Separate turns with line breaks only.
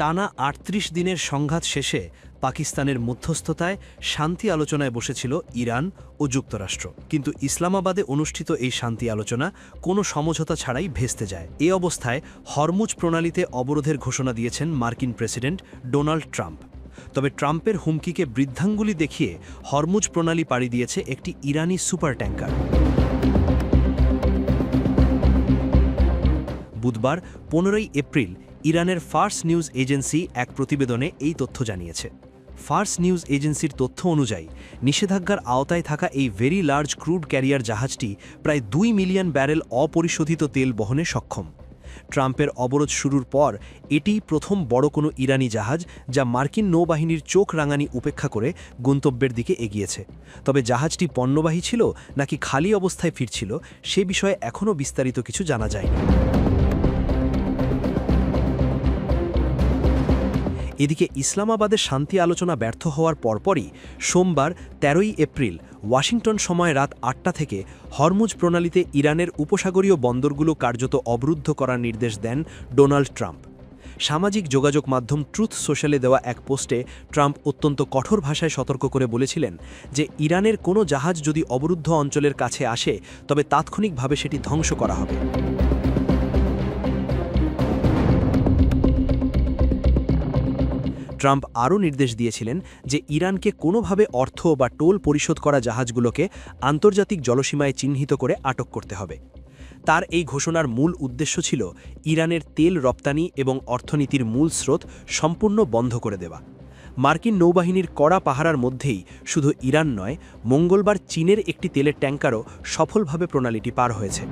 টানা ৩৮ দিনের সংঘাত শেষে পাকিস্তানের মধ্যস্থতায় শান্তি আলোচনায় বসেছিল ইরান ও যুক্তরাষ্ট্র, কিন্তু ইসলামাবাদে অনুষ্ঠিত এই শান্তি আলোচনা কোনো সমঝোতা ছাড়াই ভেস্তে যায়। এ অবস্থায় হরমুজ প্রণালীতে অবরোধের ঘোষণা দিয়েছেন মার্কিন প্রেসিডেন্ট ডোনাল্ড ট্রাম্প। তবে ট্রাম্পের হুমকিকে বৃদ্ধাঙ্গুলি দেখিয়ে হরমুজ প্রণালী পাড়ি দিয়েছে একটি ইরানি সুপার ট্যাঙ্কার। বুধবার ১৫ই এপ্রিল ইরানের ফার্স নিউজ এজেন্সি এক প্রতিবেদনে এই তথ্য জানিয়েছে। ফার্স নিউজ এজেন্সির তথ্য অনুযায়ী নিষেধাজ্ঞার আওতায় থাকা এই ভেরি লার্জ ক্রুড ক্যারিয়ার জাহাজটি প্রায় ২ মিলিয়ন ব্যারেল অপরিশোধিত তেল বহনে সক্ষম। ট্রাম্পের অবরোধ শুরুর পর এটিই প্রথম বড় কোনো ইরানি জাহাজ যা মার্কিন নৌবাহিনীর চোখ রাঙানি উপেক্ষা করে গন্তব্যের দিকে এগিয়েছে। তবে জাহাজটি পণ্যবাহী ছিল নাকি খালি অবস্থায় ফিরছিল সে বিষয়ে এখনও বিস্তারিত কিছু জানা যায়নি। এদিকে ইসলামাবাদের শান্তি আলোচনা ব্যর্থ হওয়ার পরপরই সোমবার ১৩ই এপ্রিল ওয়াশিংটন সময় রাত ৮টা থেকে হরমুজ প্রণালীতে ইরানের উপসাগরীয় বন্দরগুলো কার্যত অবরুদ্ধ করার নির্দেশ দেন ডোনাল্ড ট্রাম্প। সামাজিক যোগাযোগ মাধ্যম ট্রুথ সোশ্যালে দেওয়া এক পোস্টে ট্রাম্প অত্যন্ত কঠোর ভাষায় সতর্ক করে বলেছিলেন যে ইরানের কোনো জাহাজ যদি অবরুদ্ধ অঞ্চলের কাছে আসে তবে তাৎক্ষণিকভাবে সেটি ধ্বংস করা হবে। ট্রাম্প আরও নির্দেশ দিয়েছিলেন যে ইরানকে কোনোভাবে অর্থ বা টোল পরিশোধ করা জাহাজগুলোকে আন্তর্জাতিক জলসীমায় চিহ্নিত করে আটক করতে হবে। তার এই ঘোষণার মূল উদ্দেশ্য ছিল ইরানের তেল রপ্তানি এবং অর্থনীতির মূল স্রোত সম্পূর্ণ বন্ধ করে দেওয়া। মার্কিন নৌবাহিনীর কড়া পাহারার মধ্যেই শুধু ইরান নয়, মঙ্গলবার চীনের একটি তেলের ট্যাঙ্কারও সফলভাবে প্রণালীটি পার হয়েছে।